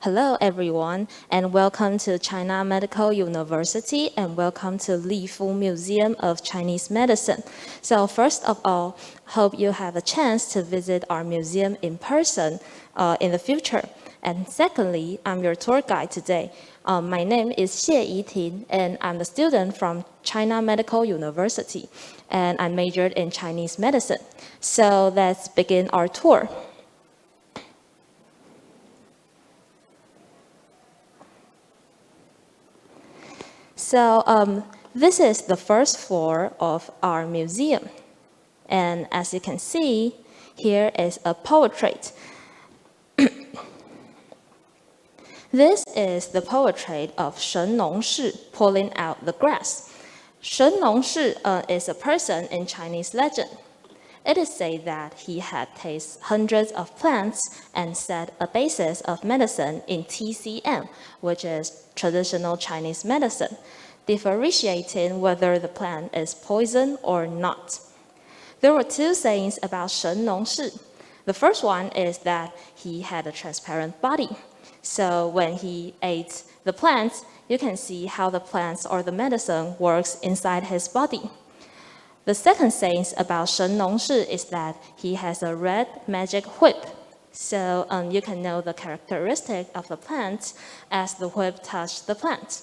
Hello, everyone, and welcome to China Medical University, and welcome to Li Fu Museum of Chinese Medicine. So first of all, hope you have a chance to visit our museum in person in the future. And secondly, I'm your tour guide today. My name is Xie Yiting, and I'm a student from China Medical University, and I majored in Chinese medicine. So let's begin our tour. So this is the first floor of our museum. And as you can see, here is a portrait. This is the portrait of Shen Nongshi pulling out the grass. Shen Nongshi is a person in Chinese legend. It is said that he had tasted hundreds of plants and set a basis of medicine in TCM, which is traditional Chinese medicine, differentiating whether the plant is poison or not. There were two sayings about Shen Nongshi. The first one is that he had a transparent body. So when he ate the plants, you can see how the plants or the medicine works inside his body. The second saying about Shen Nongshi is that he has a red magic whip. So you can know the characteristic of the plant as the whip touched the plant.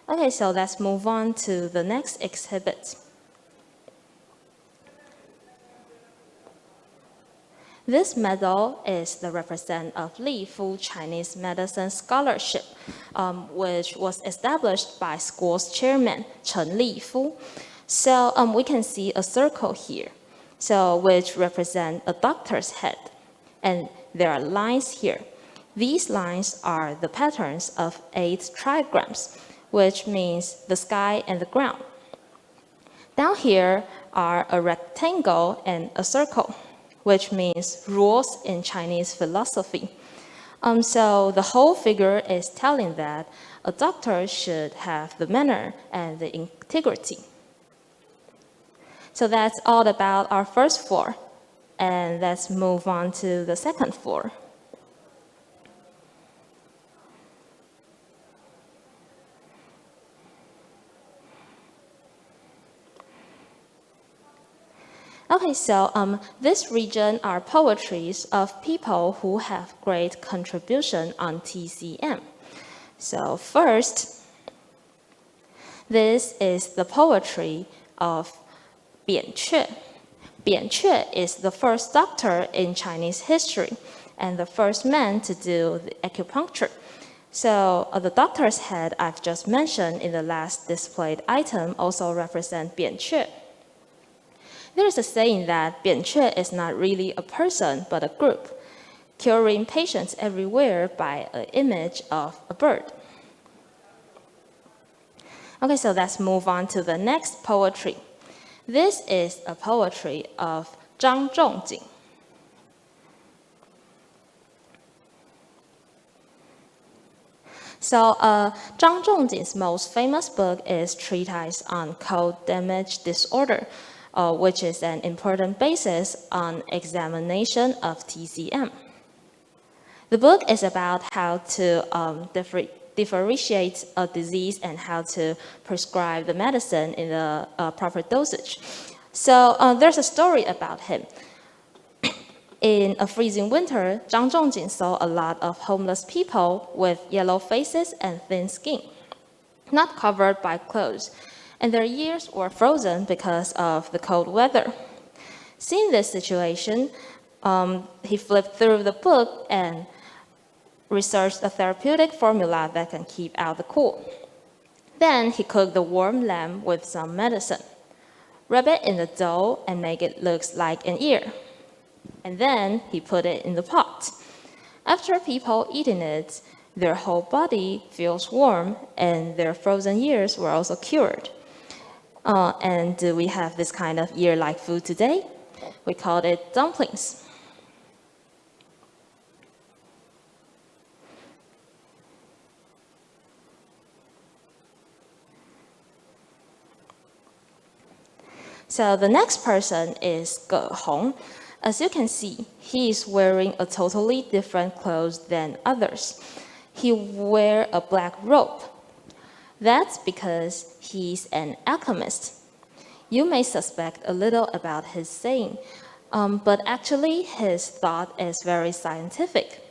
Okay, so let's move on to the next exhibit. This medal is the representative of Li Fu Chinese Medicine Scholarship, which was established by school's chairman, Chen Li Fu. So we can see a circle here, so which represent a doctor's head. And there are lines here. These lines are the patterns of 8 trigrams, which means the sky and the ground. Down here are a rectangle and a circle, which means rules in Chinese philosophy. So the whole figure is telling that a doctor should have the manner and the integrity. So that's all about our first floor. And let's move on to the second floor. Okay, so this region are poetries of people who have great contribution on TCM. So first, this is the poetry of Bian Che. Bian Che is the first doctor in Chinese history and the first man to do the acupuncture. So the doctor's head I've just mentioned in the last displayed item also represent Bian Che. There is a saying that Bian Che is not really a person, but a group, curing patients everywhere by an image of a bird. Okay, so let's move on to the next poetry. This is a poetry of Zhang Zhongjing. So Zhang Zhongjing's most famous book is Treatise on Cold Damage Disorder, which is an important basis on examination of TCM. The book is about how to differentiate a disease and how to prescribe the medicine in the proper dosage. So there's a story about him. In a freezing winter, Zhang Zhongjing saw a lot of homeless people with yellow faces and thin skin, not covered by clothes, and their ears were frozen because of the cold weather. Seeing this situation, he flipped through the book and researched a therapeutic formula that can keep out the cold. Then he cooked the warm lamb with some medicine, rub it in the dough and make it look like an ear. And then he put it in the pot. After people eating it, their whole body feels warm and their frozen ears were also cured. And do we have this kind of ear-like food today? We called it dumplings. So the next person is Ge Hong. As you can see, he is wearing a totally different clothes than others. He wear a black robe. That's because he's an alchemist. You may suspect a little about his saying, but actually his thought is very scientific.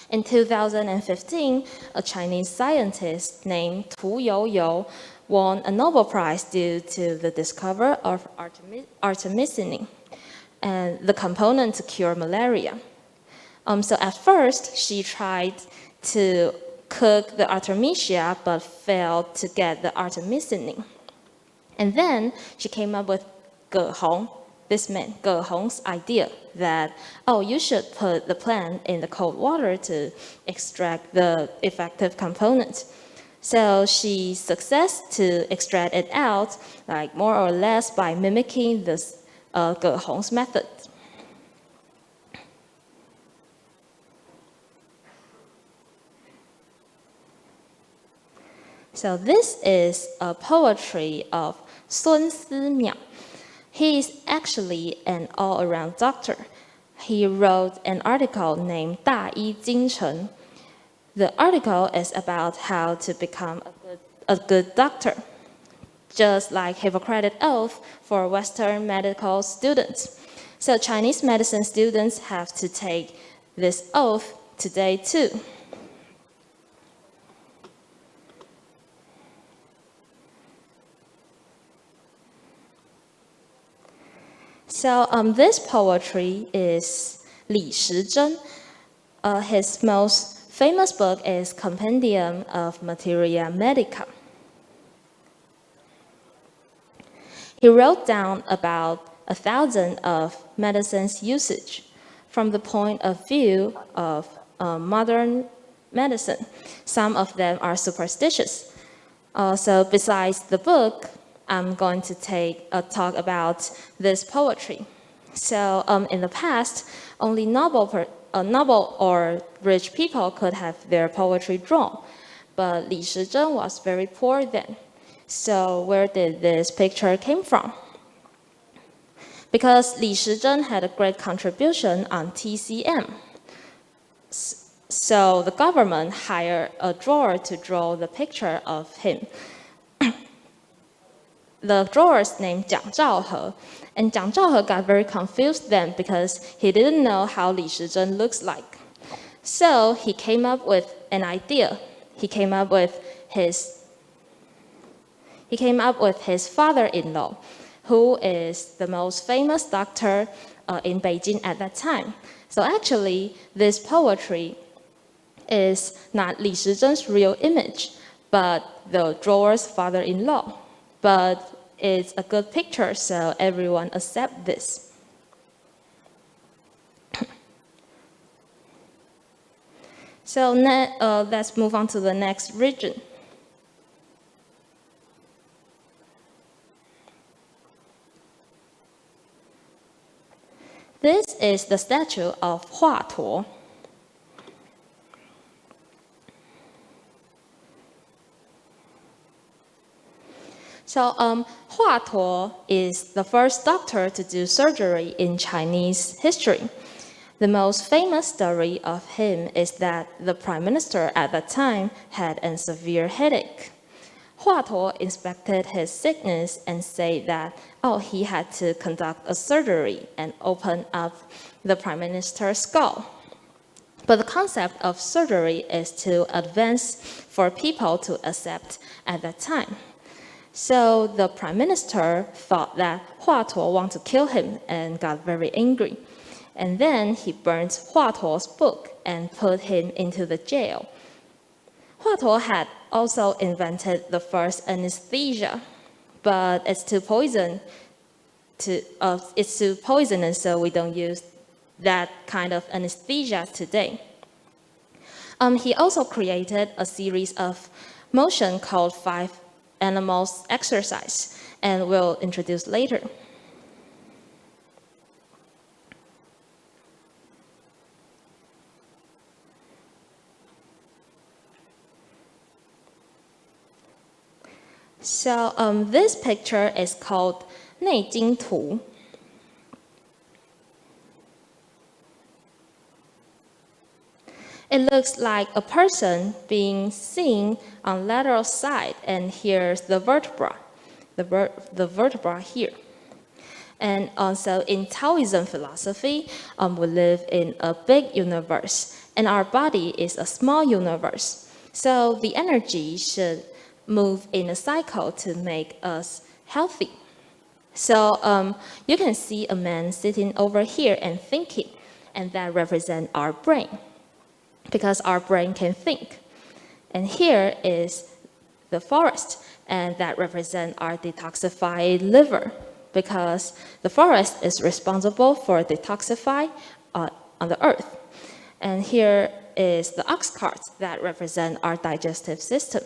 In 2015, a Chinese scientist named Tu Youyou won a Nobel Prize due to the discovery of artemisinin, and the component to cure malaria. So at first, she tried to cook the artemisia, but failed to get the artemisinin. And then she came up with Ge Hong, this man, Ge Hong's idea that, oh, you should put the plant in the cold water to extract the effective component. So she successed to extract it out, like more or less by mimicking this Ge Hong's method. So this is a poetry of Sun Si-miao. He is actually an all-around doctor. He wrote an article named 大医精诚. The article is about how to become a good doctor, just like Hippocratic Oath for Western medical students. So Chinese medicine students have to take this oath today too. So this poetry is Li Shizhen. His most famous book is Compendium of Materia Medica. He wrote down about 1,000 of medicine's usage from the point of view of modern medicine. Some of them are superstitious. So besides the book, I'm going to talk about this poetry. So in the past, only noble or rich people could have their poetry drawn. But Li Shizhen was very poor then. So where did this picture came from? Because Li Shizhen had a great contribution on TCM. So the government hired a drawer to draw the picture of him. The drawer's named Jiang Zhaohe, and Jiang Zhaohe got very confused then because he didn't know how Li Shizhen looks like. So he came up with an idea. He came up with his father-in-law, who is the most famous doctor in Beijing at that time. So actually, this poetry is not Li Shizhen's real image, but the drawer's father-in-law. But it's a good picture, so everyone accept this. So let's move on to the next region. This is the statue of Hua Tuo. So Hua Tuo is the first doctor to do surgery in Chinese history. The most famous story of him is that the prime minister at that time had a severe headache. Hua Tuo inspected his sickness and said that, oh, he had to conduct a surgery and open up the prime minister's skull. But the concept of surgery is too advanced for people to accept at that time. So the prime minister thought that Hua Tuo wanted to kill him and got very angry. And then he burned Hua Tuo's book and put him into the jail. Hua Tuo had also invented the first anesthesia, but it's too poisonous, so we don't use that kind of anesthesia today. He also created a series of motion called 5 animals exercise, and we'll introduce later. So this picture is called 内经图。It looks like a person being seen on lateral side, and here's the vertebra, the vertebra here. And also in Taoism philosophy, we live in a big universe, and our body is a small universe. So the energy should move in a cycle to make us healthy. So you can see a man sitting over here and thinking, and that represents our brain, because our brain can think. And here is the forest, and that represents our detoxified liver, because the forest is responsible for detoxify on the earth. And here is the ox cart that represent our digestive system.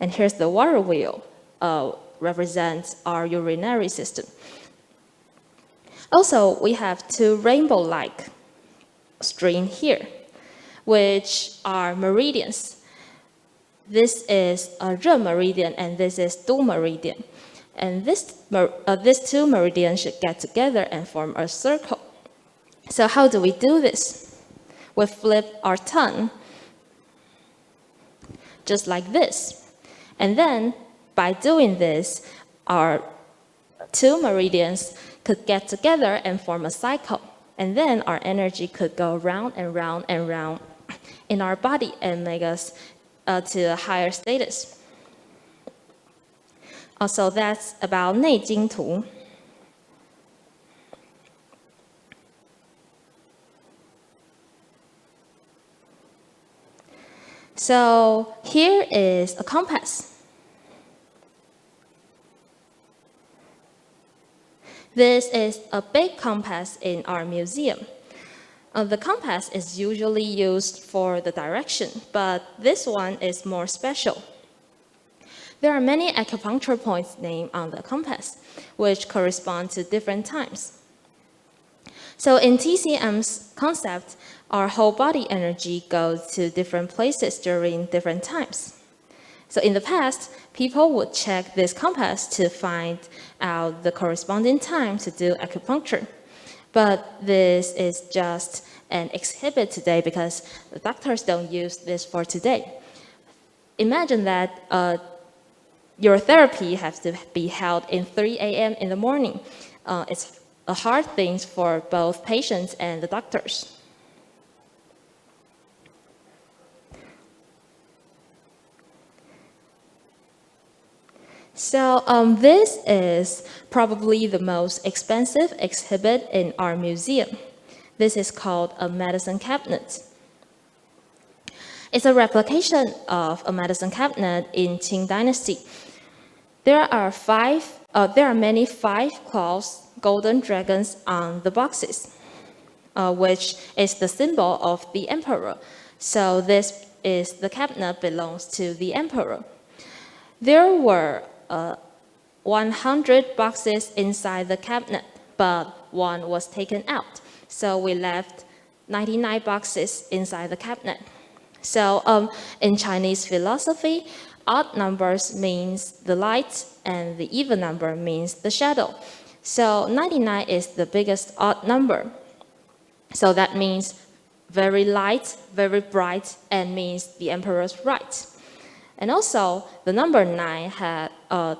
And here's the water wheel, represents our urinary system. Also, we have two rainbow-like streams here, which are meridians. This is a Re meridian, and this is Du meridian. And these two meridians should get together and form a circle. So how do we do this? We flip our tongue, just like this. And then, by doing this, our two meridians could get together and form a cycle. And then our energy could go round and round and round in our body and make us to a higher status. Also, that's about 内经图. So here is a compass. This is a big compass in our museum. The compass is usually used for the direction, but this one is more special. There are many acupuncture points named on the compass, which correspond to different times. So in TCM's concept, our whole body energy goes to different places during different times. So in the past, people would check this compass to find out the corresponding time to do acupuncture. But this is just an exhibit today because the doctors don't use this for today. Imagine that your therapy has to be held in 3 a.m. in the morning. It's a hard thing for both patients and the doctors. So this is probably the most expensive exhibit in our museum. This is called a medicine cabinet. It's a replication of a medicine cabinet in Qing Dynasty. There are many 5-clawed golden dragons on the boxes, which is the symbol of the emperor. So this is the cabinet belongs to the emperor. There were 100 boxes inside the cabinet, but one was taken out. So we left 99 boxes inside the cabinet. So in Chinese philosophy, odd numbers means the light and the even number means the shadow. So 99 is the biggest odd number. So that means very light, very bright, and means the emperor's right. And also, the number 9 had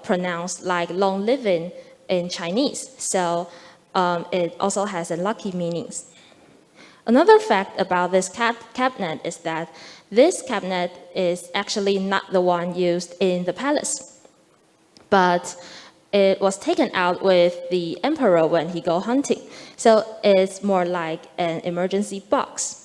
pronounced like long living in Chinese. So it also has a lucky meanings. Another fact about this cabinet is that this cabinet is actually not the one used in the palace, but it was taken out with the emperor when he go hunting. So it's more like an emergency box.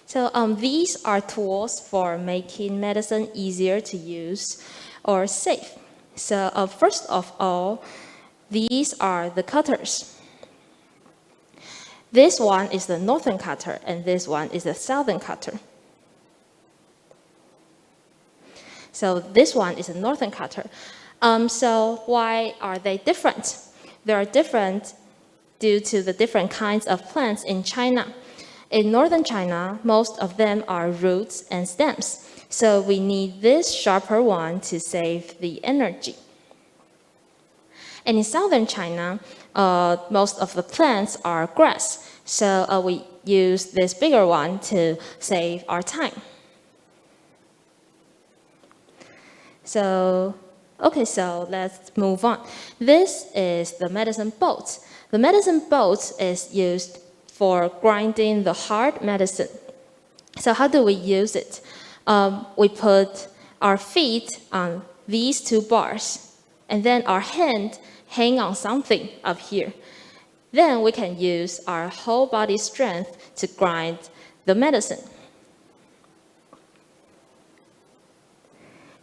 So these are tools for making medicine easier to use or safe. So first of all, these are the cutters. This one is the northern cutter, and this one is the southern cutter. So this one is a northern cutter. So why are they different? They are different due to the different kinds of plants in China. In northern China, most of them are roots and stems. So we need this sharper one to save the energy. And in southern China, most of the plants are grass. So we use this bigger one to save our time. So let's move on. This is the medicine boat. The medicine boat is used for grinding the hard medicine. So how do we use it? We put our feet on these two bars, and then our hand hang on something up here. Then we can use our whole body strength to grind the medicine.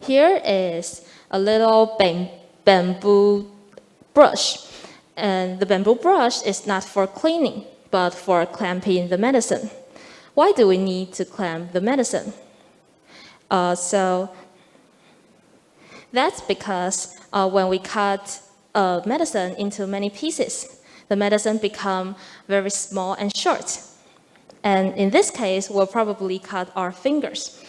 Here is a little bamboo brush. And the bamboo brush is not for cleaning, but for clamping the medicine. Why do we need to clamp the medicine? So that's because when we cut medicine into many pieces, the medicine become very small and short. And in this case, we'll probably cut our fingers.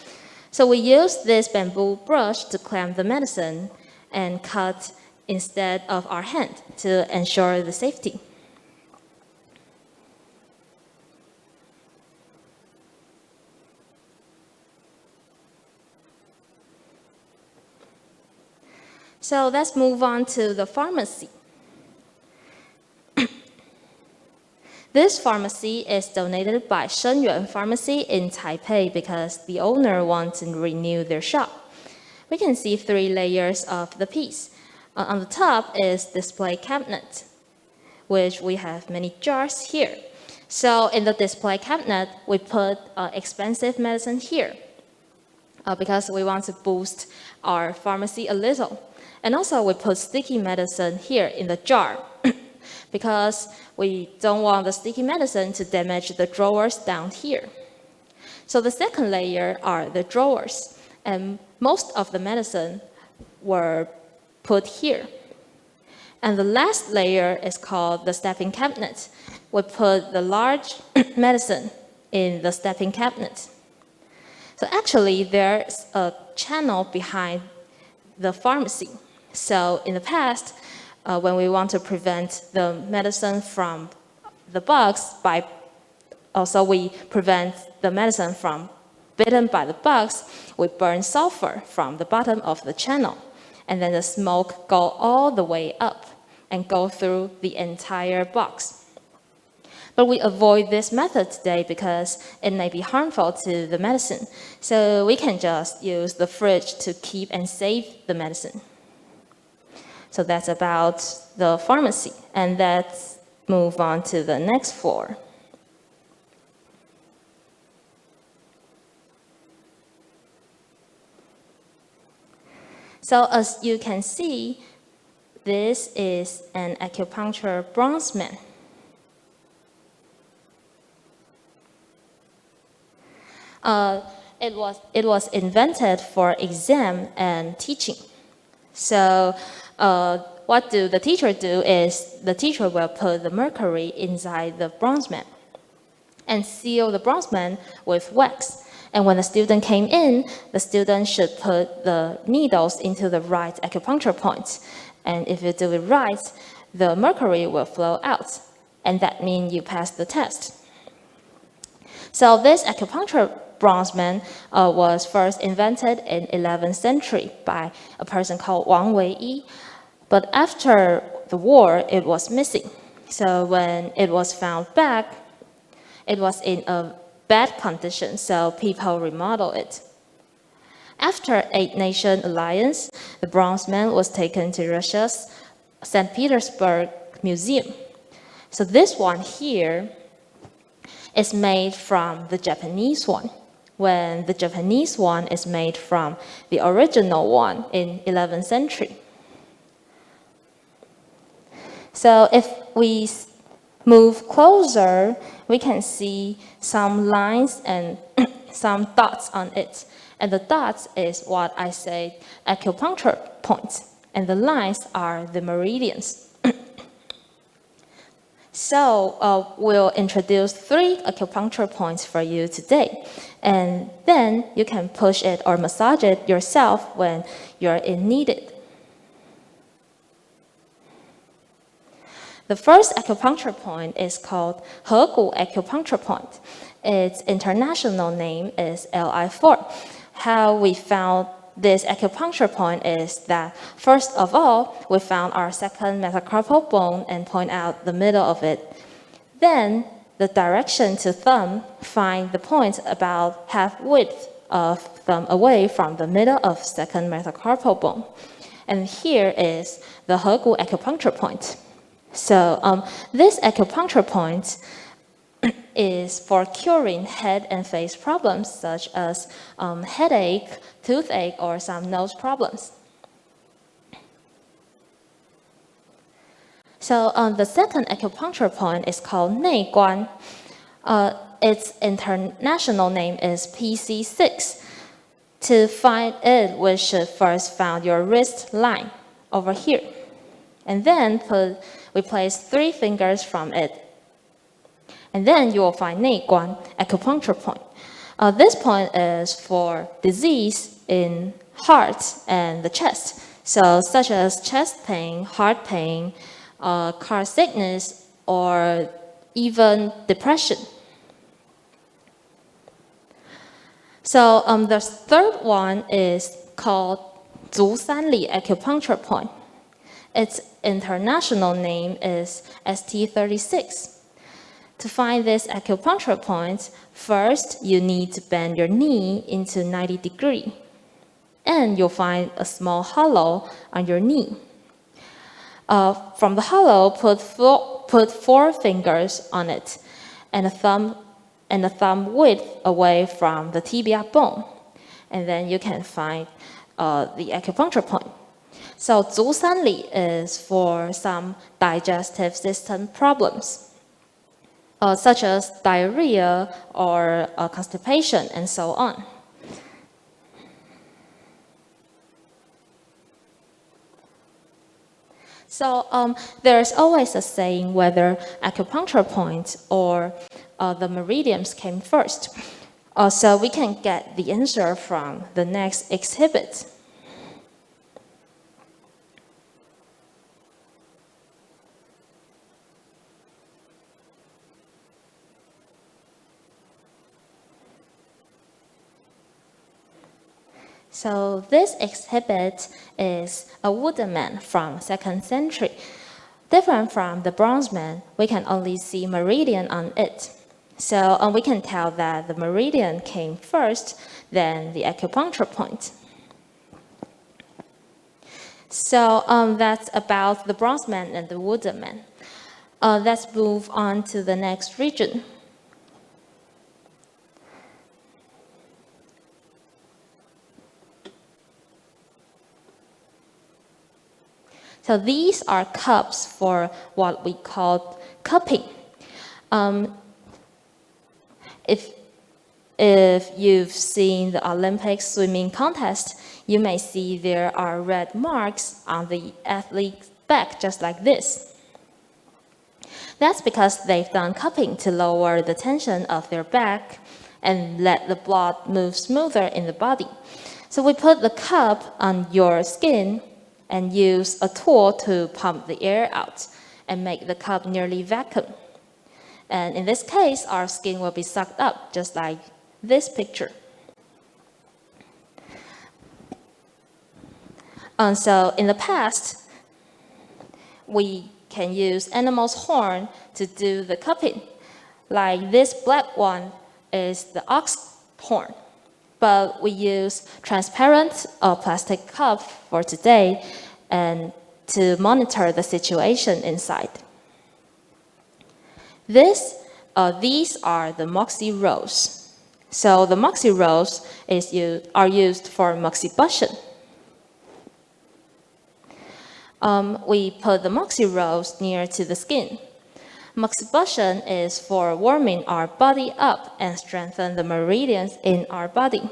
So we use this bamboo brush to clamp the medicine and cut instead of our hand to ensure the safety. So let's move on to the pharmacy. This pharmacy is donated by Shenyuan Pharmacy in Taipei because the owner wants to renew their shop. We can see 3 layers of the piece. On the top is display cabinet, which we have many jars here. So in the display cabinet, we put expensive medicine here because we want to boost our pharmacy a little. And also we put sticky medicine here in the jar because we don't want the sticky medicine to damage the drawers down here. So the second layer are the drawers, and most of the medicine were put here. And the last layer is called the stepping cabinet. We put the large medicine in the stepping cabinet. So actually, there's a channel behind the pharmacy. So in the past, when we want to prevent the medicine from the bugs, we prevent the medicine from bitten by the bugs, we burn sulfur from the bottom of the channel. And then the smoke go all the way up and go through the entire box. But we avoid this method today because it may be harmful to the medicine. So we can just use the fridge to keep and save the medicine. So that's about the pharmacy. And let's move on to the next floor. So as you can see, this is an acupuncture bronzeman. It was invented for exam and teaching. So what the teacher do is the teacher will put the mercury inside the bronzeman and seal the bronzeman with wax. And when the student came in, the student should put the needles into the right acupuncture point. And if you do it right, the mercury will flow out. And that means you passed the test. So this acupuncture bronzeman was first invented in 11th century by a person called Wang Weiyi. But after the war, it was missing. So when it was found back, it was in a bad condition, so people remodeled it. After Eight-Nation Alliance, the bronzeman was taken to Russia's St. Petersburg Museum. So this one here is made from the Japanese one, when the Japanese one is made from the original one in 11th century. So if we move closer, we can see some lines and some dots on it. And the dots is what I say acupuncture points, and the lines are the meridians. So we'll introduce 3 acupuncture points for you today, and then you can push it or massage it yourself when you're in needed. The first acupuncture point is called He-Gu acupuncture point. Its international name is Li4. How we found this acupuncture point is that, first of all, we found our second metacarpal bone and point out the middle of it. Then, the direction to thumb, find the point about half width of thumb away from the middle of second metacarpal bone. And here is the He-Gu acupuncture point. So this acupuncture point is for curing head and face problems such as headache, toothache, or some nose problems. So the second acupuncture point is called 内关. Its international name is PC6. To find it, we should first find your wrist line over here. And then we place 3 fingers from it. And then you will find 内关acupuncture point. This point is for disease in heart and the chest. So such as chest pain, heart pain, car sickness, or even depression. So the third one is called 足三里 acupuncture point. Its international name is ST36. To find this acupuncture point, first you need to bend your knee into 90 degrees. And you'll find a small hollow on your knee. From the hollow, put 4 fingers on it and a thumb width away from the tibia bone. And then you can find the acupuncture point. So 足三里 is for some digestive system problems, such as diarrhea or constipation and so on. So there's always a saying whether acupuncture points or the meridians came first. So we can get the answer from the next exhibit. So this exhibit is a wooden man from 2nd century. Different from the bronze man, we can only see meridian on it. So we can tell that the meridian came first, then the acupuncture point. So that's about the bronze man and the wooden man. Let's move on to the next region. So these are cups for what we call cupping. If you've seen the Olympic swimming contest, you may see there are red marks on the athlete's back, just like this. That's because they've done cupping to lower the tension of their back and let the blood move smoother in the body. So we put the cup on your skin and use a tool to pump the air out and make the cup nearly vacuum. And in this case, our skin will be sucked up, just like this picture. So in the past, we can use animal's horn to do the cupping. Like this black one is the ox horn. But we use transparent plastic cup for today and to monitor the situation inside. These are the moxie rolls. So the moxie rolls are used for moxibustion. We put the moxie rolls near to the skin. Moxibustion is for warming our body up and strengthen the meridians in our body.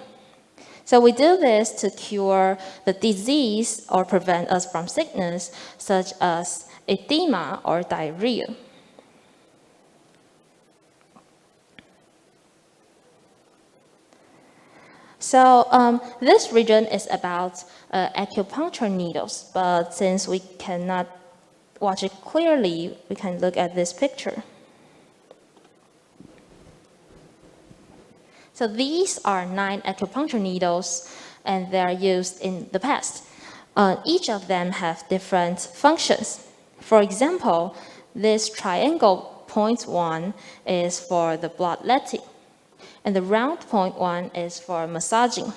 So we do this to cure the disease or prevent us from sickness, such as edema or diarrhea. So this region is about acupuncture needles, but since we cannot watch it clearly, we can look at this picture. So these are 9 acupuncture needles, and they are used in the past. Each of them have different functions. For example, this triangle point 1 is for the bloodletting, and the round point 1 is for massaging.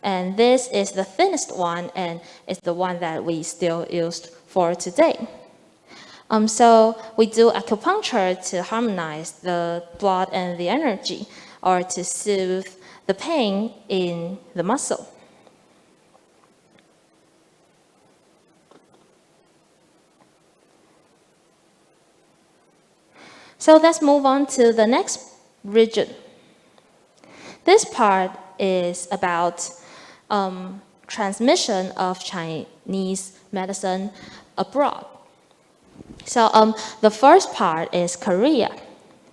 And this is the thinnest one, and it's the one that we still use for today. So we do acupuncture to harmonize the blood and the energy, or to soothe the pain in the muscle. So let's move on to the next region. This part is about transmission of Chinese medicine abroad. So the first part is Korea.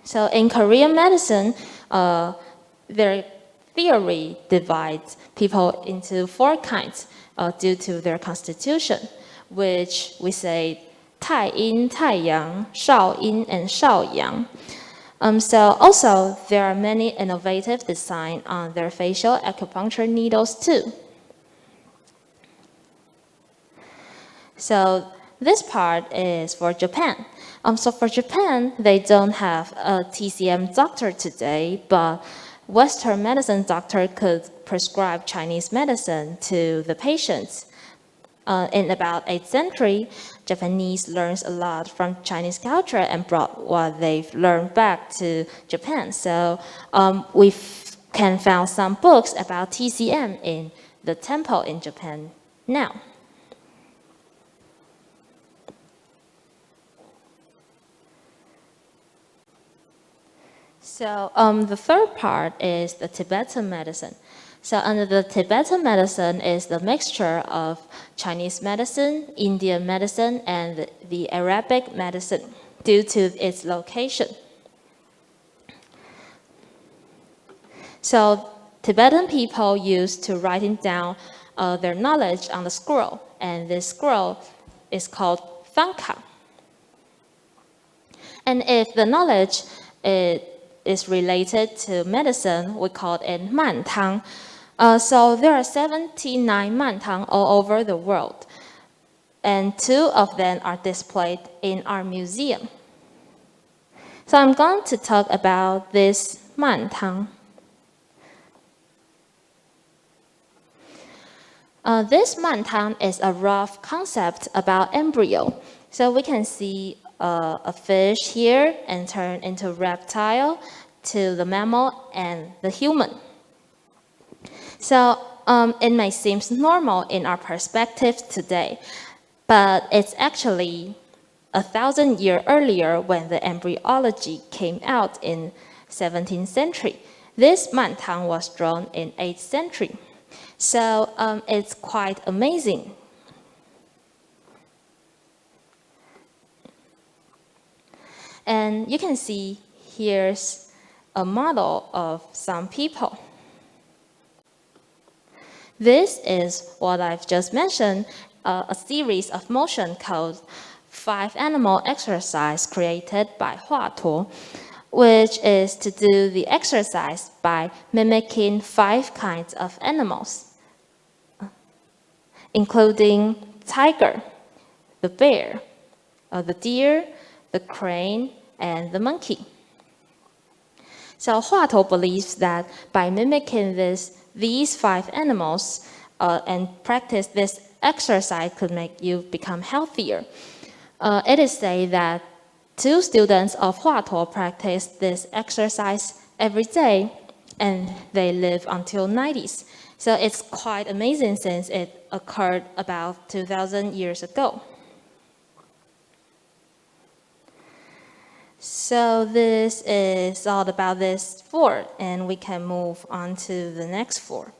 So in Korean medicine, their theory divides people into 4 kinds due to their constitution, which we say 太阴、太阳、少阴 and 少阳. So also, there are many innovative designs on their facial acupuncture needles too. So this part is for Japan. So for Japan, they don't have a TCM doctor today, but Western medicine doctor could prescribe Chinese medicine to the patients. In about 8th century, Japanese learned a lot from Chinese culture and brought what they've learned back to Japan. So we can find some books about TCM in the temple in Japan now. So the third part is the Tibetan medicine. So under the Tibetan medicine is the mixture of Chinese medicine, Indian medicine, and the Arabic medicine due to its location. So Tibetan people used to writing down their knowledge on the scroll, and this scroll is called Thangka. And if the knowledge is related to medicine, we call it mantang. So there are 79 mantang all over the world, and 2 of them are displayed in our museum. So I'm going to talk about this mantang. This mantang is a rough concept about embryo. So we can see a fish here and turn into reptile, to the mammal and the human. So it may seem normal in our perspective today, but it's actually 1,000 years earlier when the embryology came out in 17th century. This mantang was drawn in 8th century. So it's quite amazing. And you can see here's a model of some people. This is what I've just mentioned, a series of motion called 5 animal exercise created by Huatuo, which is to do the exercise by mimicking 5 kinds of animals, including tiger, the bear, the deer, the crane, and the monkey. So Huatuo believes that by mimicking these 5 animals and practice this exercise could make you become healthier. It is said that 2 students of Huatuo practice this exercise every day, and they live until 90s. So it's quite amazing since it occurred about 2,000 years ago. So this is all about this 4, and we can move on to the next 4.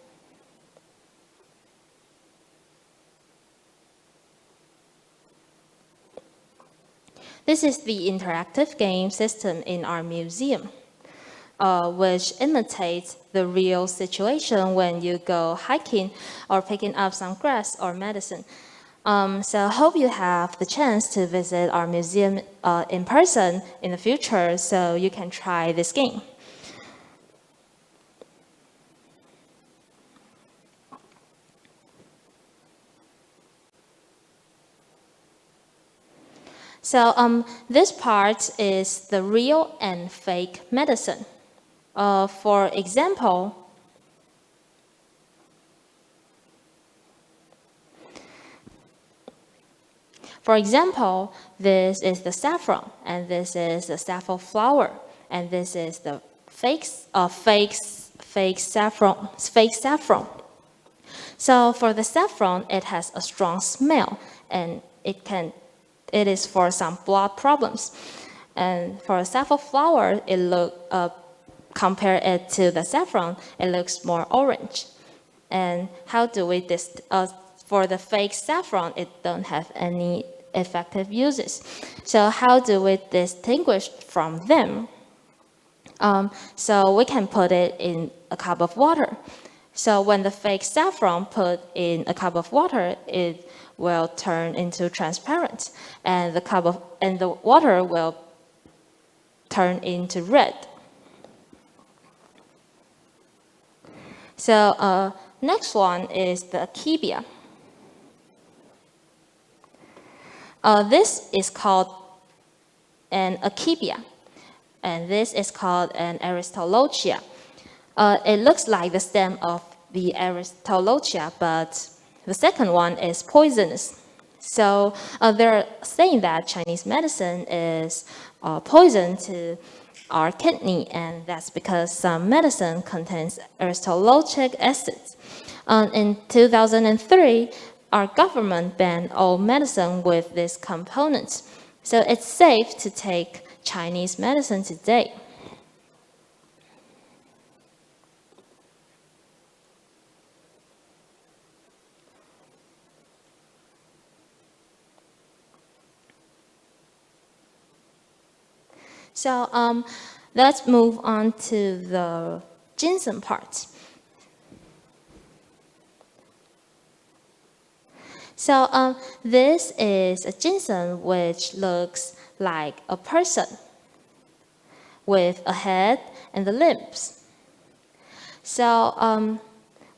This is the interactive game system in our museum, which imitates the real situation when you go hiking or picking up some grass or medicine. So I hope you have the chance to visit our museum in person in the future so you can try this game. So this part is the real and fake medicine. For example, this is the saffron, and this is the saffron flower, and this is the fake saffron. So for the saffron, it has a strong smell, and it is for some blood problems. And for a saffron flower, compare it to the saffron, it looks more orange. And how do we for the fake saffron, it don't have any effective uses. So how do we distinguish from them? So we can put it in a cup of water. So when the fake saffron put in a cup of water, it will turn into transparent, and the water will turn into red. So next one is the akebia. This is called an akebia, and this is called an aristolochia. It looks like the stem of the aristolochia, but the second one is poisonous. So they're saying that Chinese medicine is poison to our kidney, and that's because some medicine contains aristolochic acids. In 2003, our government banned all medicine with these components. So it's safe to take Chinese medicine today. So let's move on to the ginseng part. So this is a ginseng which looks like a person with a head and the limbs. So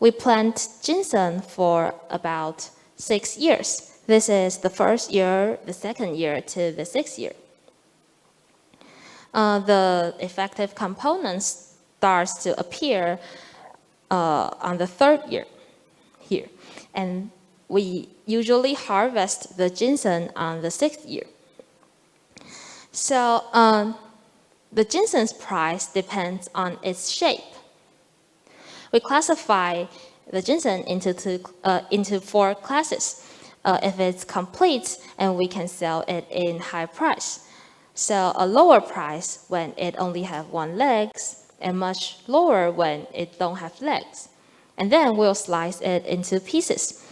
we plant ginseng for about 6 years. This is the first year, the second year to the sixth year. The effective components starts to appear on the third year here. And we usually harvest the ginseng on the sixth year. So the ginseng's price depends on its shape. We classify the ginseng into 4 classes. If it's complete, and we can sell it in high price. So a lower price when it only have 1 leg, and much lower when it don't have legs. And then we'll slice it into pieces.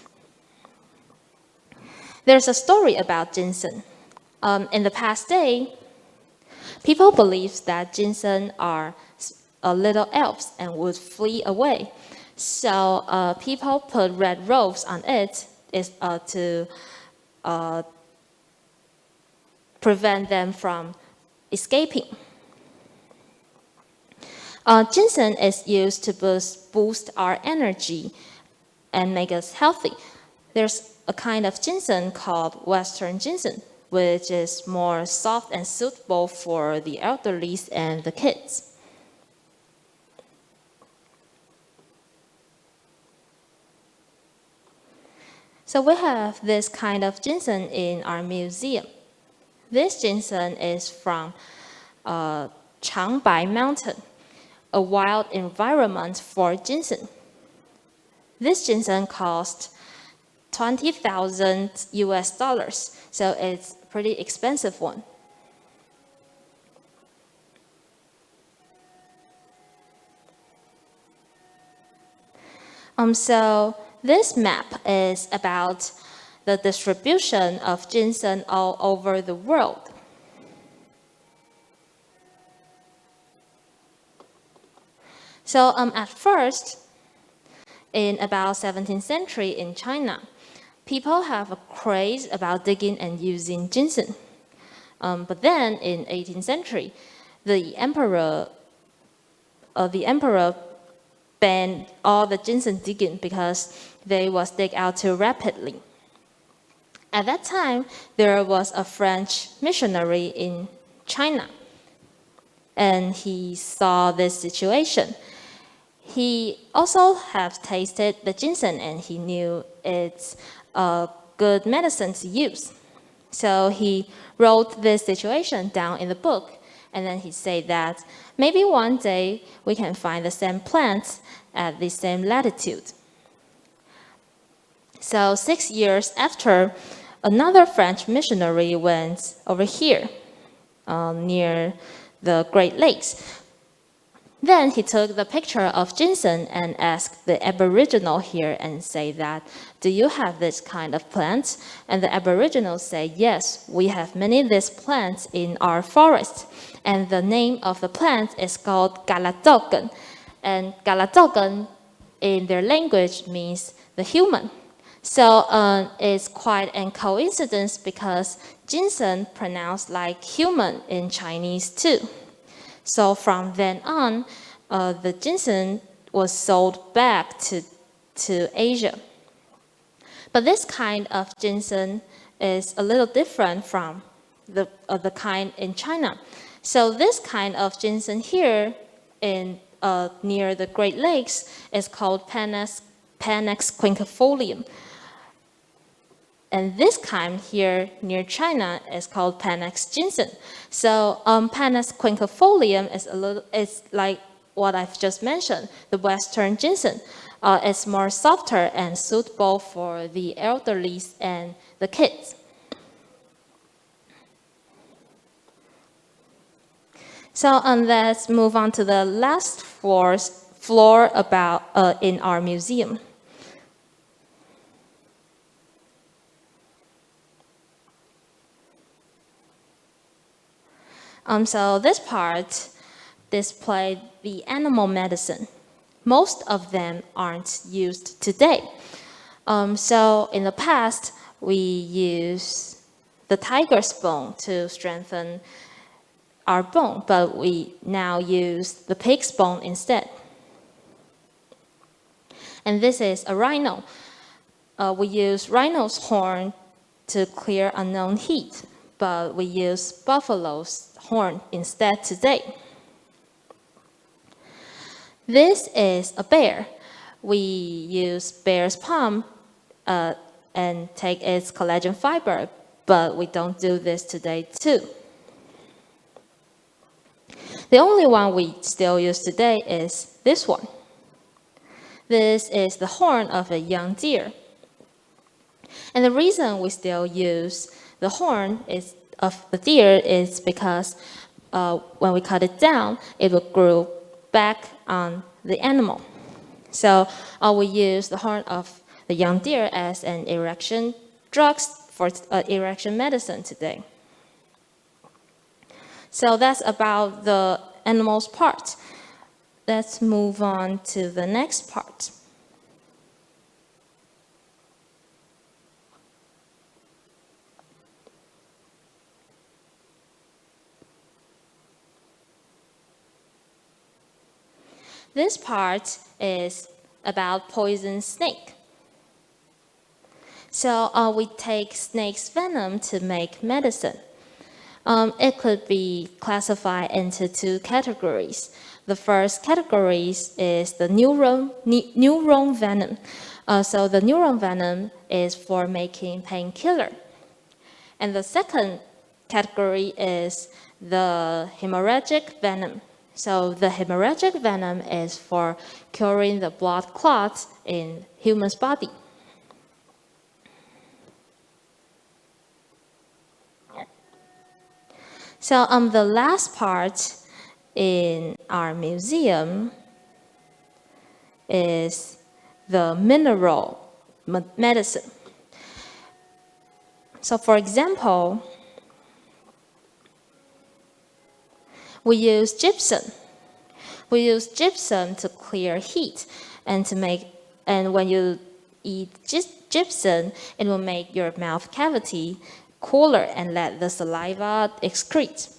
There's a story about ginseng. In the past day, people believed that ginseng are little elves and would flee away. So people put red robes on it to prevent them from escaping. Ginseng is used to boost our energy and make us healthy. There's a kind of ginseng called Western ginseng, which is more soft and suitable for the elderly and the kids. So we have this kind of ginseng in our museum. This ginseng is from Changbai Mountain, a wild environment for ginseng. This ginseng cost $20,000 US, so it's a pretty expensive one. So this map is about the distribution of ginseng all over the world. So at first, in about 17th century in China, people have a craze about digging and using ginseng. But then in 18th century, the emperor banned all the ginseng digging because they was dig out too rapidly. At that time, there was a French missionary in China, and he saw this situation. He also have tasted the ginseng, and he knew it's a good medicine to use. So he wrote this situation down in the book, and then he said that maybe one day we can find the same plants at the same latitude. So 6 years after, another French missionary went over here, near the Great Lakes. Then he took the picture of ginseng and asked the Aboriginal here and say that, do you have this kind of plant? And the Aboriginals say, yes, we have many of these plants in our forest. And the name of the plant is called galatogan. And galatogan in their language means the human. So it's quite a coincidence because ginseng pronounced like human in Chinese too. So from then on, the ginseng was sold back to Asia. But this kind of ginseng is a little different from the kind in China. So this kind of ginseng here in near the Great Lakes is called Panax quinquefolium. And this kind here near China is called Panax ginseng. So Panax quinquefolium is like what I've just mentioned, the Western ginseng. It's more softer and suitable for the elderly and the kids. So let's move on to the last floor about in our museum. So this part displayed the animal medicine. Most of them aren't used today. So in the past, we used the tiger's bone to strengthen our bone, but we now use the pig's bone instead. And this is a rhino. We use rhino's horn to clear unknown heat, but we use buffalo's horn instead today. This is a bear. We use bear's palm and take its collagen fiber, but we don't do this today too. The only one we still use today is this one. This is the horn of a young deer. And the reason we still use the horn of the deer is because when we cut it down, it will grow back on the animal. So we use the horn of the young deer as an erection drug for erection medicine today. So that's about the animal's part. Let's move on to the next part. This part is about poison snake. So we take snake's venom to make medicine. It could be classified into two categories. The first category is the neuron venom. So the neuron venom is for making painkiller. And the second category is the hemorrhagic venom. So the hemorrhagic venom is for curing the blood clots in human's body. So the last part in our museum is the mineral medicine. So for example, we use gypsum. We use gypsum to clear heat and when you eat gypsum, it will make your mouth cavity cooler and let the saliva excrete.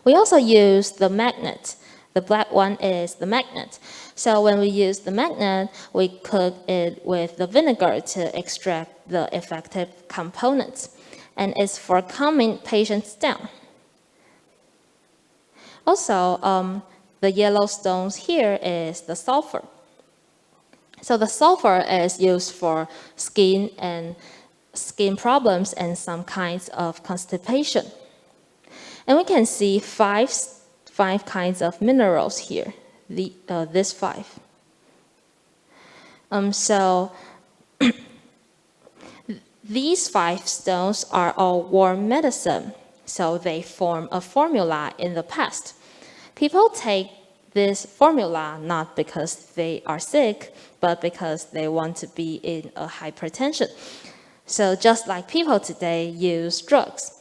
We also use the magnet. The black one is the magnet. So when we use the magnet, we cook it with the vinegar to extract the effective components. And it's for calming patients down. Also, the yellow stones here is the sulfur. So the sulfur is used for skin problems and some kinds of constipation. And we can see five kinds of minerals here, this five. So these 5 stones are all warm medicine, so they form a formula in the past. People take this formula not because they are sick, but because they want to be in a hypertension. So just like people today use drugs.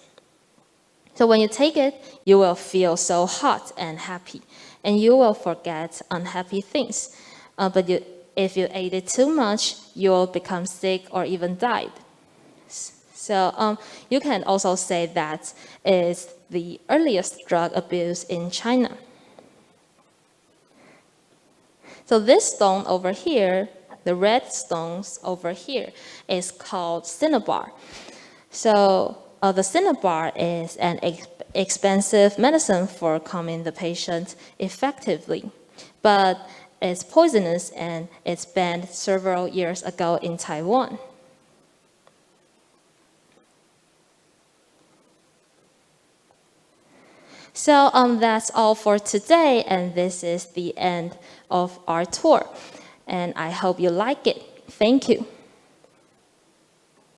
So when you take it, you will feel so hot and happy, and you will forget unhappy things. But if you ate it too much, you will become sick or even die. So you can also say that is the earliest drug abuse in China. So this stone over here, the red stones over here, is called cinnabar. So the cinnabar is an expensive medicine for calming the patient effectively, but it's poisonous and it's banned several years ago in Taiwan. So that's all for today, and this is the end of our tour. And I hope you like it. Thank you.